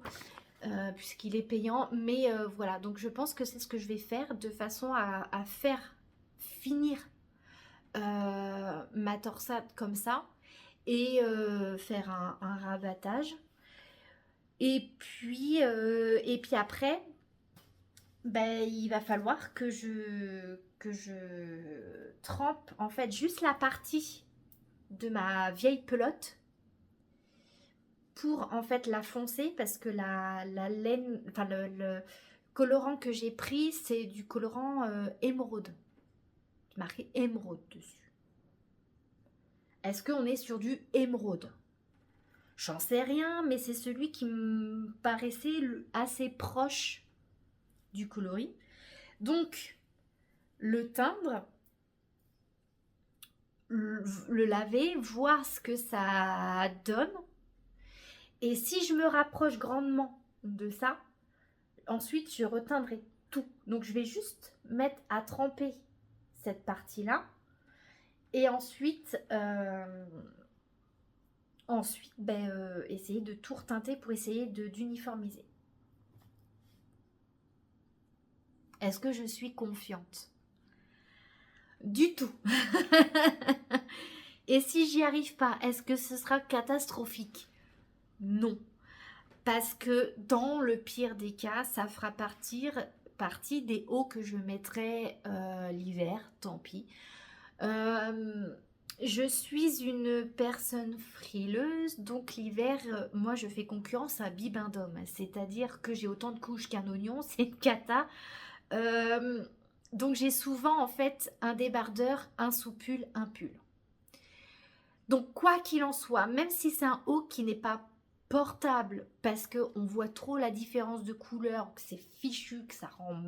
puisqu'il est payant. Mais voilà, donc je pense que c'est ce que je vais faire de façon à faire finir ma torsade comme ça. Et faire un rabattage. Et puis après, ben, il va falloir que je trempe en fait juste la partie de ma vieille pelote pour en fait la foncer parce que la laine, enfin le colorant que j'ai pris, c'est du colorant émeraude. Marqué émeraude dessus. Est-ce qu'on est sur du émeraude? J'en sais rien, mais c'est celui qui me paraissait assez proche du coloris. Donc, le teindre, le laver, voir ce que ça donne. Et si je me rapproche grandement de ça, ensuite je reteindrai tout. Donc, je vais juste mettre à tremper cette partie-là. Et ensuite, essayer de tout reteinter pour essayer d'uniformiser. Est-ce que je suis confiante? Du tout. Et si j'y arrive pas, est-ce que ce sera catastrophique? Non. Parce que dans le pire des cas, ça fera partie des hauts que je mettrai l'hiver, tant pis. Je suis une personne frileuse, donc l'hiver, moi je fais concurrence à Bibendum, c'est-à-dire que j'ai autant de couches qu'un oignon, c'est une cata. Donc j'ai souvent en fait un débardeur, un sous-pull, un pull. Donc quoi qu'il en soit, même si c'est un haut qui n'est pas portable parce qu'on voit trop la différence de couleur, que c'est fichu, que ça rend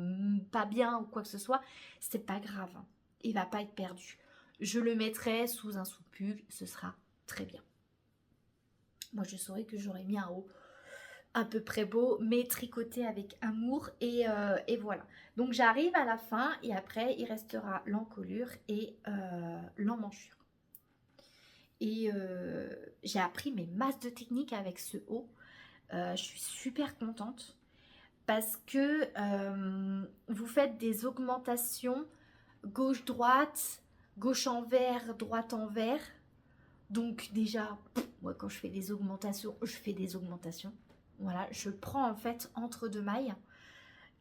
pas bien ou quoi que ce soit, c'est pas grave. Hein. Il va pas être perdu. Je le mettrai sous un sous-pull, ce sera très bien. Moi je saurais que j'aurais mis un haut à peu près beau, mais tricoté avec amour et voilà. Donc j'arrive à la fin et après il restera l'encolure et l'emmanchure. Et j'ai appris mes masses de techniques avec ce haut. Je suis super contente parce que vous faites des augmentations gauche-droite, gauche envers, droite envers. Donc déjà, moi quand je fais des augmentations, je fais des augmentations. Voilà, je prends en fait entre deux mailles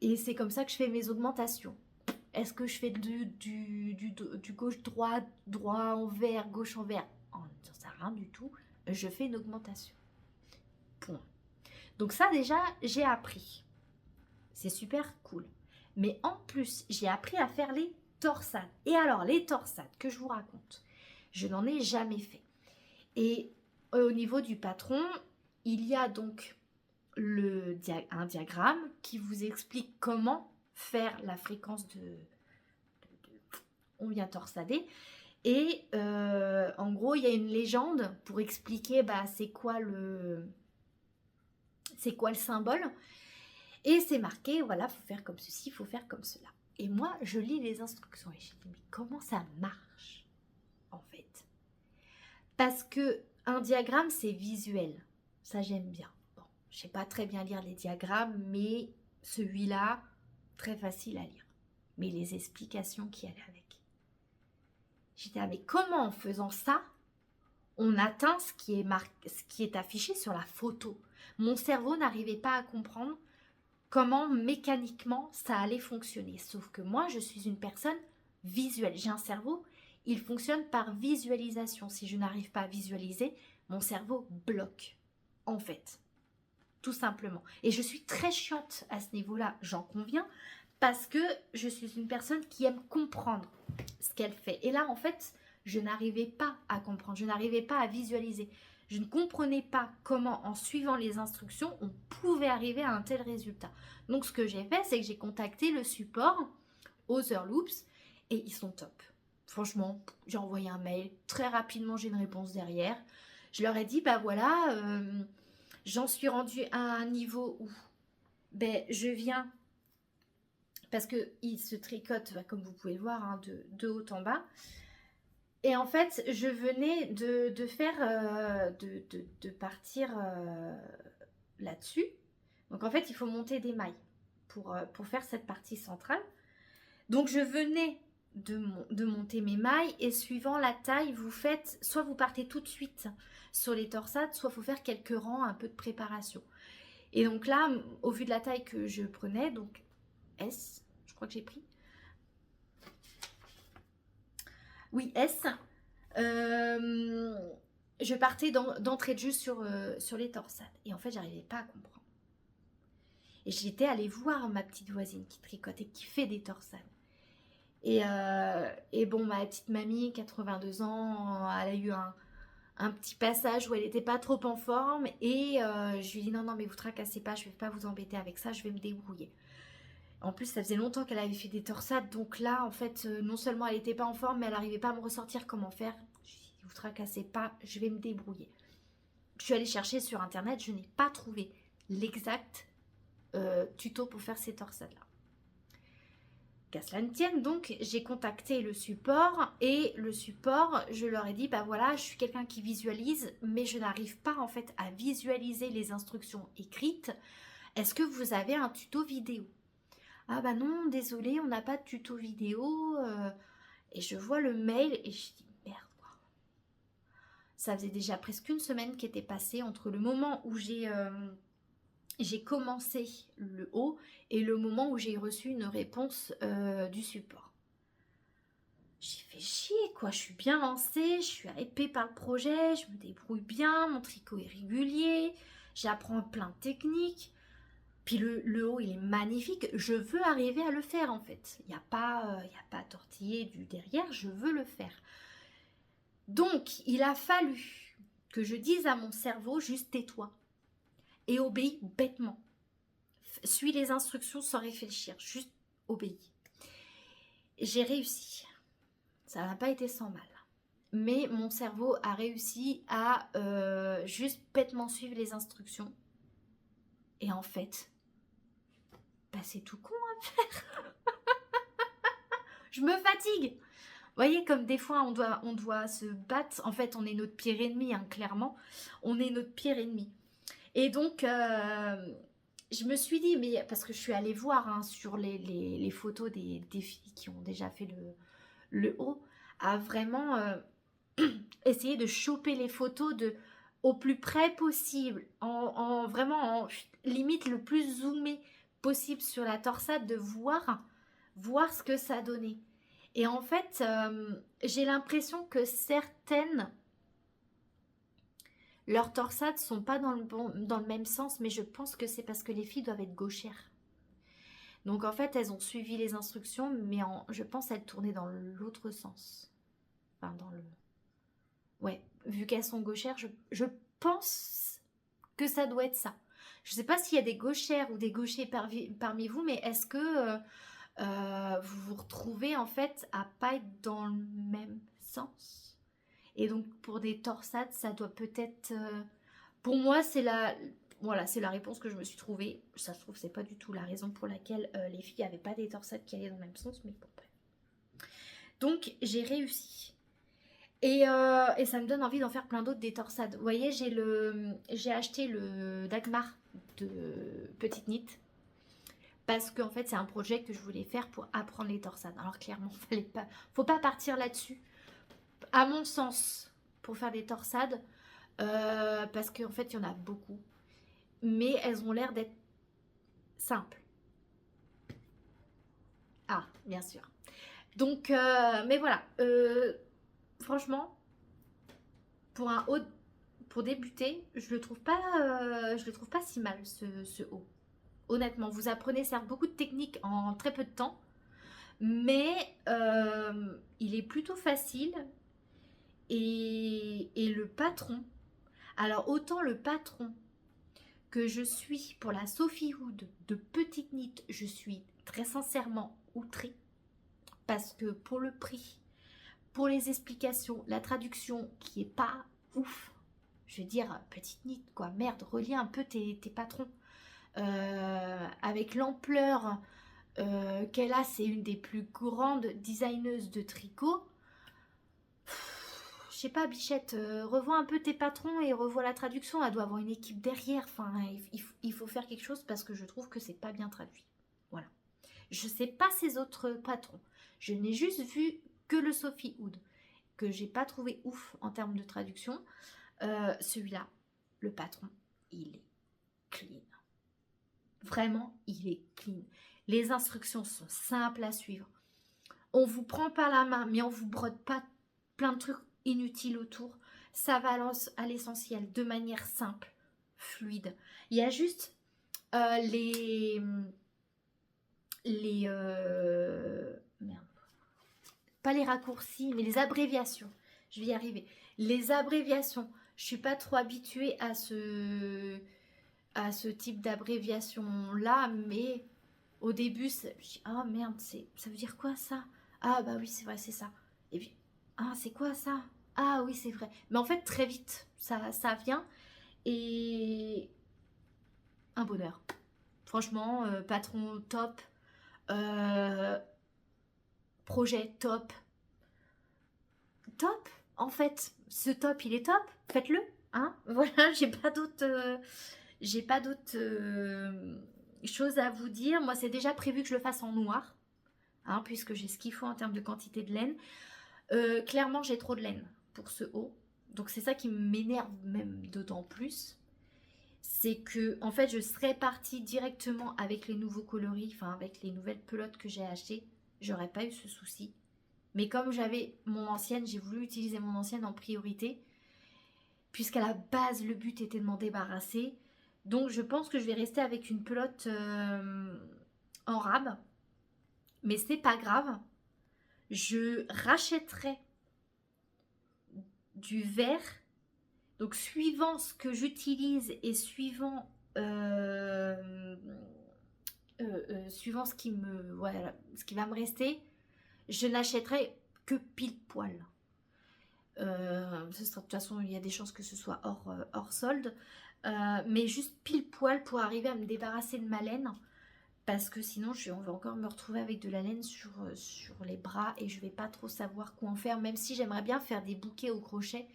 et c'est comme ça que je fais mes augmentations. Est-ce que je fais du gauche-droite, droit envers, gauche envers? Oh, ça sert à rien du tout. Je fais une augmentation. Point. Donc ça déjà, j'ai appris. C'est super cool. Mais en plus, j'ai appris à faire les torsades. Et alors, les torsades que je vous raconte, je n'en ai jamais fait. Et au niveau du patron, il y a donc un diagramme qui vous explique comment faire la fréquence on vient torsader. Et en gros, il y a une légende pour expliquer c'est quoi le symbole. Et c'est marqué, voilà, faut faire comme ceci, faut faire comme cela. Et moi, je lis les instructions et je dis, mais comment ça marche, en fait? Parce que un diagramme, c'est visuel. Ça, j'aime bien. Bon, je sais pas très bien lire les diagrammes, mais celui-là, très facile à lire. Mais les explications qui allaient avec. J'étais, mais comment en faisant ça, on atteint ce qui est affiché sur la photo? Mon cerveau n'arrivait pas à comprendre comment mécaniquement ça allait fonctionner. Sauf que moi, je suis une personne visuelle. J'ai un cerveau, il fonctionne par visualisation. Si je n'arrive pas à visualiser, mon cerveau bloque, en fait. Tout simplement. Et je suis très chiante à ce niveau-là, j'en conviens, parce que je suis une personne qui aime comprendre ce qu'elle fait. Et là, en fait, je n'arrivais pas à comprendre, je n'arrivais pas à visualiser. Je ne comprenais pas comment, en suivant les instructions, on pouvait arriver à un tel résultat. Donc, ce que j'ai fait, c'est que j'ai contacté le support Other Loops et ils sont top. Franchement, j'ai envoyé un mail. Très rapidement, j'ai une réponse derrière. Je leur ai dit, voilà, j'en suis rendue à un niveau où je viens, parce qu'il se tricote, comme vous pouvez le voir, hein, de haut en bas. Et en fait, je venais de faire, de partir là-dessus. Donc en fait, il faut monter des mailles pour faire cette partie centrale. Donc je venais de monter mes mailles et suivant la taille, vous faites, soit vous partez tout de suite sur les torsades, soit il faut faire quelques rangs, un peu de préparation. Et donc là, au vu de la taille que je prenais, donc S, je crois que j'ai pris. Oui, S. Je partais d'entrée de jeu sur les torsades. Et en fait, j'arrivais pas à comprendre. Et j'étais allée voir ma petite voisine qui tricote et qui fait des torsades. Et bon, ma petite mamie, 82 ans, elle a eu un petit passage où elle n'était pas trop en forme. Et je lui ai dit, non, mais vous tracassez pas, je vais pas vous embêter avec ça, je vais me débrouiller. En plus, ça faisait longtemps qu'elle avait fait des torsades. Donc là, en fait, non seulement elle n'était pas en forme, mais elle n'arrivait pas à me ressortir comment faire. Je lui ai dit, vous tracassez pas, je vais me débrouiller. Je suis allée chercher sur Internet, je n'ai pas trouvé l'exact tuto pour faire ces torsades-là. Qu'à cela ne tienne, donc j'ai contacté le support et le support, je leur ai dit, voilà, je suis quelqu'un qui visualise, mais je n'arrive pas en fait à visualiser les instructions écrites. Est-ce que vous avez un tuto vidéo? Ah non, désolé, on n'a pas de tuto vidéo. Et je vois le mail et je dis, merde quoi. Ça faisait déjà presque une semaine qui était passée entre le moment où j'ai commencé le haut et le moment où j'ai reçu une réponse du support. J'ai fait chier quoi, je suis bien lancée, je suis hypée par le projet, je me débrouille bien, mon tricot est régulier, j'apprends plein de techniques. Puis le haut, il est magnifique. Je veux arriver à le faire, en fait. Il n'y a pas à tortiller du derrière. Je veux le faire. Donc, il a fallu que je dise à mon cerveau, juste tais-toi. Et obéis bêtement. Suis les instructions sans réfléchir. Juste obéis. J'ai réussi. Ça n'a pas été sans mal. Mais mon cerveau a réussi à juste bêtement suivre les instructions. Et en fait... c'est tout con à faire. Je me fatigue. Vous voyez, comme des fois, on doit se battre. En fait, on est notre pire ennemi, hein, clairement. On est notre pire ennemi. Et donc, je me suis dit, mais parce que je suis allée voir hein, sur les photos des filles qui ont déjà fait le haut, à vraiment essayer de choper les photos au plus près possible, vraiment limite le plus zoomé possible sur la torsade, de voir ce que ça donnait. Et en fait, j'ai l'impression que certaines, leurs torsades sont pas dans le même sens, mais je pense que c'est parce que les filles doivent être gauchères. Donc en fait, elles ont suivi les instructions, mais je pense elles tournaient dans l'autre sens. Enfin, Ouais, vu qu'elles sont gauchères, je pense que ça doit être ça. Je ne sais pas s'il y a des gauchères ou des gauchers parmi vous, mais est-ce que vous vous retrouvez en fait à pas être dans le même sens? Et donc pour des torsades, ça doit peut-être... pour moi, voilà, c'est la réponse que je me suis trouvée. Ça se trouve, c'est pas du tout la raison pour laquelle les filles n'avaient pas des torsades qui allaient dans le même sens, mais bon, bref. Donc j'ai réussi. Et ça me donne envie d'en faire plein d'autres des torsades. Vous voyez, j'ai acheté le Dagmar de Petite Knit. Parce qu'en fait, c'est un projet que je voulais faire pour apprendre les torsades. Alors clairement, faut pas partir là-dessus. À mon sens, pour faire des torsades, parce qu'en fait, il y en a beaucoup. Mais elles ont l'air d'être simples. Ah, bien sûr. Donc, mais voilà. Franchement, pour débuter, je le trouve pas si mal ce haut. Honnêtement, vous apprenez certes beaucoup de techniques en très peu de temps, mais il est plutôt facile. Et le patron, alors autant le patron que je suis pour la Sophie Hood de Petite Knit, je suis très sincèrement outrée parce que pour le prix, pour les explications, la traduction qui est pas ouf, je veux dire, Petite Knit quoi, merde, relis un peu tes patrons. Avec l'ampleur qu'elle a, c'est une des plus grandes designeuses de tricot. Je sais pas, Bichette, revois un peu tes patrons et revois la traduction. Elle doit avoir une équipe derrière. Enfin, il faut faire quelque chose parce que je trouve que c'est pas bien traduit. Voilà. Je sais pas ses autres patrons. Je n'ai juste vu que le Sophie Hood, que j'ai pas trouvé ouf en termes de traduction. Celui-là, le patron, il est clean. Vraiment, il est clean. Les instructions sont simples à suivre. On vous prend par la main, mais on vous brode pas plein de trucs inutiles autour. Ça va à l'essentiel, de manière simple, fluide. Il y a juste merde. Pas les raccourcis, mais les abréviations. Je vais y arriver. Les abréviations. Je suis pas trop habituée à ce type d'abréviation là, mais au début, je dis, ah merde, ça veut dire quoi ça? Ah bah oui, c'est vrai, c'est ça. Et puis, ah c'est quoi ça? Ah oui, c'est vrai. Mais en fait, très vite, ça vient. Et un bonheur. Franchement, patron top. Projet top. Top. En fait, ce top, il est top. Faites-le. Hein. Voilà, j'ai pas d'autres choses à vous dire. Moi, c'est déjà prévu que je le fasse en noir. Hein, puisque j'ai ce qu'il faut en termes de quantité de laine. Clairement, j'ai trop de laine pour ce haut. Donc, c'est ça qui m'énerve même d'autant plus. C'est que, en fait, je serais partie directement avec les nouveaux coloris, enfin, avec les nouvelles pelotes que j'ai achetées. J'aurais pas eu ce souci. Mais comme j'avais mon ancienne, j'ai voulu utiliser mon ancienne en priorité. Puisqu'à la base, le but était de m'en débarrasser. Donc, je pense que je vais rester avec une pelote en rab. Mais c'est pas grave. Je rachèterai du verre. Donc, suivant ce que j'utilise et suivant ce qui va me rester, je n'achèterai que pile poil. De toute façon, il y a des chances que ce soit hors solde. Mais juste pile poil pour arriver à me débarrasser de ma laine. Parce que sinon, on va encore me retrouver avec de la laine sur les bras. Et je vais pas trop savoir quoi en faire. Même si j'aimerais bien faire des bouquets au crochet.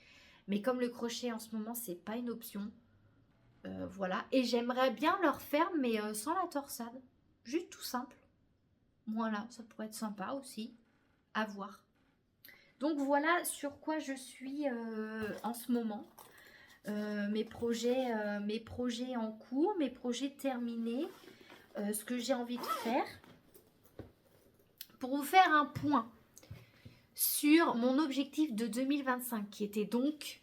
Mais comme le crochet en ce moment, c'est pas une option. Voilà. Et j'aimerais bien le refaire, mais sans la torsade. Juste tout simple. Voilà, ça pourrait être sympa aussi. À voir. Donc voilà sur quoi je suis en ce moment. Mes projets en cours, mes projets terminés, ce que j'ai envie de faire. Pour vous faire un point sur mon objectif de 2025, qui était donc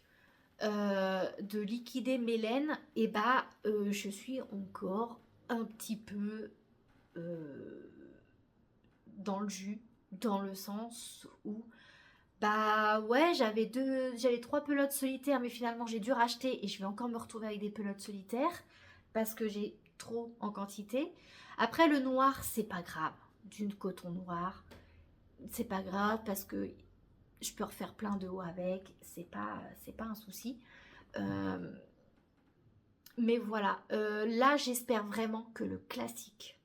de liquider mes laines, et bah je suis encore un petit peu dans le jus, dans le sens où bah ouais, j'avais 3 pelotes solitaires, mais finalement j'ai dû racheter et je vais encore me retrouver avec des pelotes solitaires parce que j'ai trop en quantité. Après le noir, c'est pas grave, du coton noir, c'est pas grave parce que je peux refaire plein de hauts avec, c'est pas un souci. Euh, mais voilà, là j'espère vraiment que le classique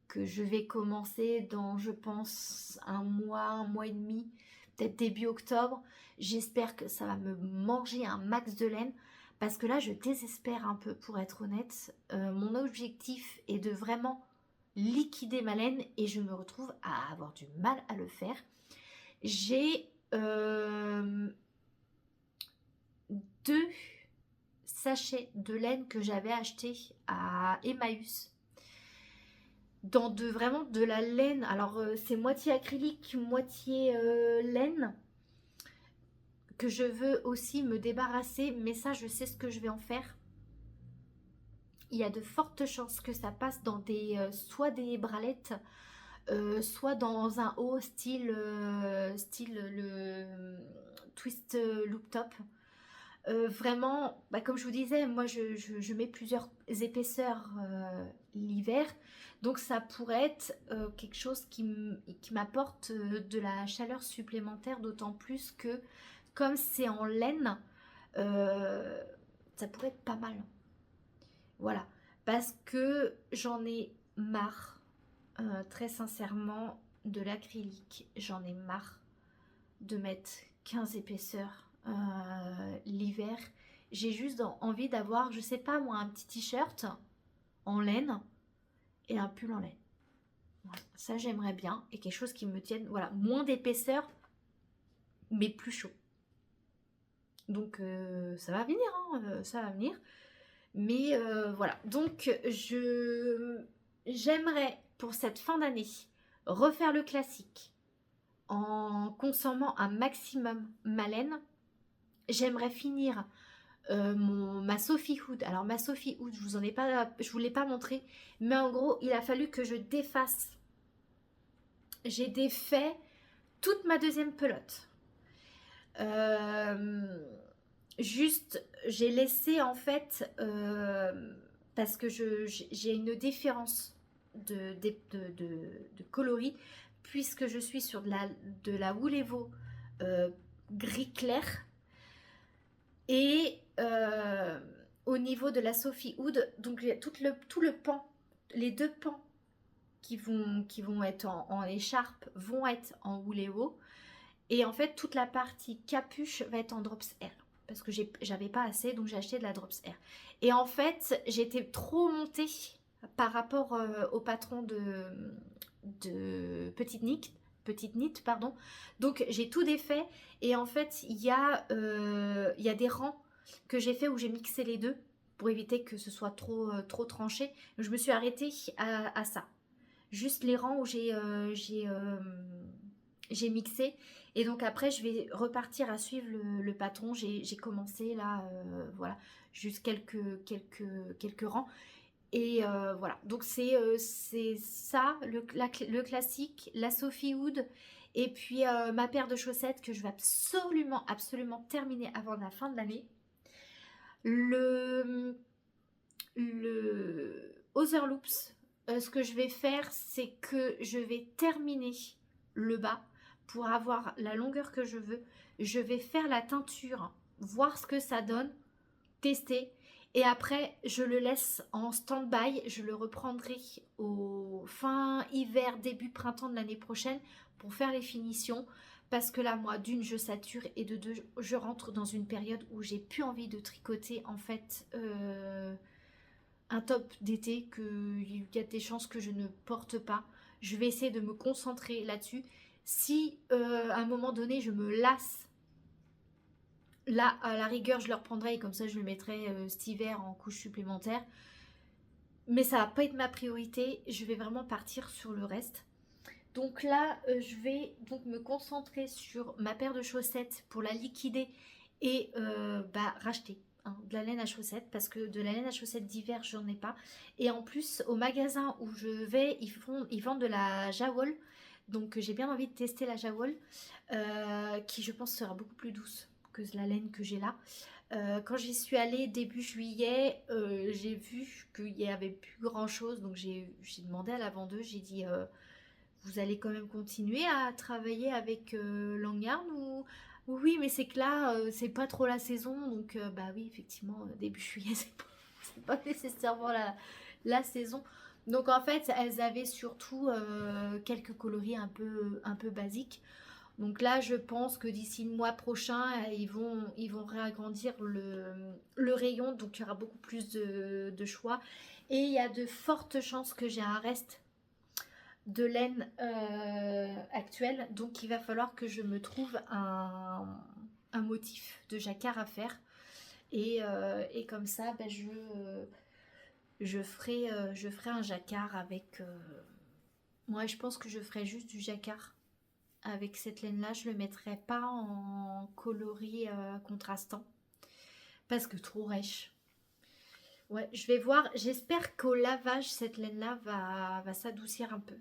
que je vais commencer dans, je pense, un mois et demi, peut-être début octobre. J'espère que ça va me manger un max de laine parce que là, je désespère un peu, pour être honnête. Mon objectif est de vraiment liquider ma laine et je me retrouve à avoir du mal à le faire. J'ai 2 sachets de laine que j'avais acheté à Emmaüs dans vraiment de la laine. Alors c'est moitié acrylique, moitié laine que je veux aussi me débarrasser, mais ça je sais ce que je vais en faire. Il y a de fortes chances que ça passe dans soit des bralettes, soit dans un haut style le twist loop top. Vraiment, bah, comme je vous disais, moi je mets plusieurs épaisseurs l'hiver, donc ça pourrait être quelque chose qui m'apporte de la chaleur supplémentaire, d'autant plus que comme c'est en laine, euh, ça pourrait être pas mal. Voilà, parce que j'en ai marre, très sincèrement, de l'acrylique. J'en ai marre de mettre 15 épaisseurs l'hiver. J'ai juste envie d'avoir, je sais pas moi, un petit t-shirt en laine et un pull en laine. Voilà. Ça j'aimerais bien, et quelque chose qui me tienne, voilà, moins d'épaisseur mais plus chaud. Donc ça va venir, hein, ça va venir. Mais voilà, donc j'aimerais pour cette fin d'année refaire le classique en consommant un maximum ma laine. J'aimerais finir ma Sophie Hood. Alors ma Sophie Hood, je vous l'ai pas montré, mais en gros, il a fallu que je défasse. J'ai défait toute ma deuxième pelote. Juste, j'ai laissé en fait, parce que j'ai une différence de coloris, puisque je suis sur de la Woolevo gris clair. Et au niveau de la Sophie Hood, donc tout le pan, les 2 pans qui vont être en écharpe vont être en Woolevo. Et en fait, toute la partie capuche va être en Drops Air. Parce que j'avais pas assez, donc j'ai acheté de la Drops Air. Et en fait, j'étais trop montée par rapport au patron de Petite Knit, pardon. Donc j'ai tout défait. Et en fait, il y a des rangs que j'ai fait où j'ai mixé les deux pour éviter que ce soit trop tranché. Donc, je me suis arrêtée à ça. Juste les rangs où j'ai mixé, et donc après je vais repartir à suivre le patron. J'ai commencé là, voilà, juste quelques rangs, et voilà, donc c'est ça le classique, la Sophie Hood, et puis ma paire de chaussettes que je vais absolument terminer avant la fin de l'année, le Other Loops. Ce que je vais faire, c'est que je vais terminer le bas pour avoir la longueur que je veux. Je vais faire la teinture, voir ce que ça donne, tester, et après je le laisse en stand-by. Je le reprendrai au fin hiver, début printemps de l'année prochaine pour faire les finitions, parce que là, moi, d'une, je sature, et de deux, je rentre dans une période où j'ai plus envie de tricoter en fait un top d'été, qu'il y a des chances que je ne porte pas. Je vais essayer de me concentrer là-dessus. Si à un moment donné je me lasse, là à la rigueur je le reprendrai, et comme ça je le mettrai cet hiver en couche supplémentaire. Mais ça va pas être ma priorité, je vais vraiment partir sur le reste. Donc là je vais donc me concentrer sur ma paire de chaussettes pour la liquider et racheter de la laine à chaussettes, parce que de la laine à chaussettes d'hiver j'en ai pas. Et en plus au magasin où je vais, ils vendent de la Jawol. Donc j'ai bien envie de tester la Jawol, qui je pense sera beaucoup plus douce que la laine que j'ai là. Quand j'y suis allée début juillet, j'ai vu qu'il n'y avait plus grand chose, donc j'ai demandé à la vendeuse, j'ai dit vous allez quand même continuer à travailler avec Langyarn ou oui mais c'est que là c'est pas trop la saison, donc bah oui effectivement début juillet c'est pas nécessairement la saison. Donc en fait elles avaient surtout quelques coloris un peu basiques. Donc là, je pense que d'ici le mois prochain, ils vont réagrandir le rayon. Donc il y aura beaucoup plus de choix. Et il y a de fortes chances que j'ai un reste de laine actuelle. Donc il va falloir que je me trouve un motif de jacquard à faire. Et comme ça, ben, je ferai un jacquard avec... Moi, je pense que je ferai juste du jacquard avec cette laine là. Je le mettrai pas en coloris contrastant parce que trop rêche. Ouais, je vais voir. J'espère qu'au lavage cette laine là va s'adoucir un peu.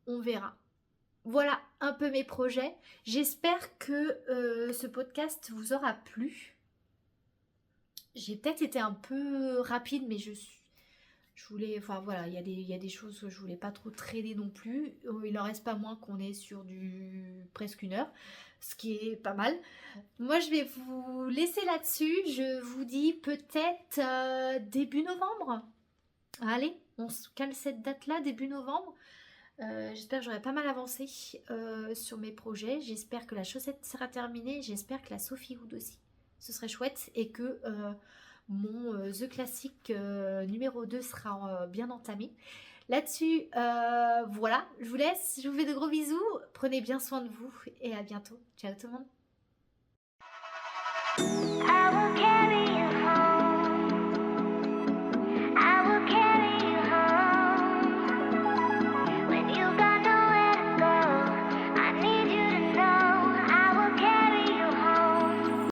On verra. Voilà un peu mes projets. J'espère que ce podcast vous aura plu. J'ai peut-être été un peu rapide, mais je voulais, enfin voilà, il y a des choses que je voulais pas trop traîner non plus. Il n'en reste pas moins qu'on est sur du presque 1 heure, ce qui est pas mal. Moi, je vais vous laisser là-dessus. Je vous dis peut-être début novembre. Allez, on se cale cette date-là, début novembre. J'espère que j'aurai pas mal avancé sur mes projets. J'espère que la chaussette sera terminée. J'espère que la Sophie Wood aussi. Ce serait chouette et que mon The Classique numéro 2 sera bien entamé. Là-dessus, voilà, je vous laisse. Je vous fais de gros bisous. Prenez bien soin de vous et à bientôt. Ciao tout le monde.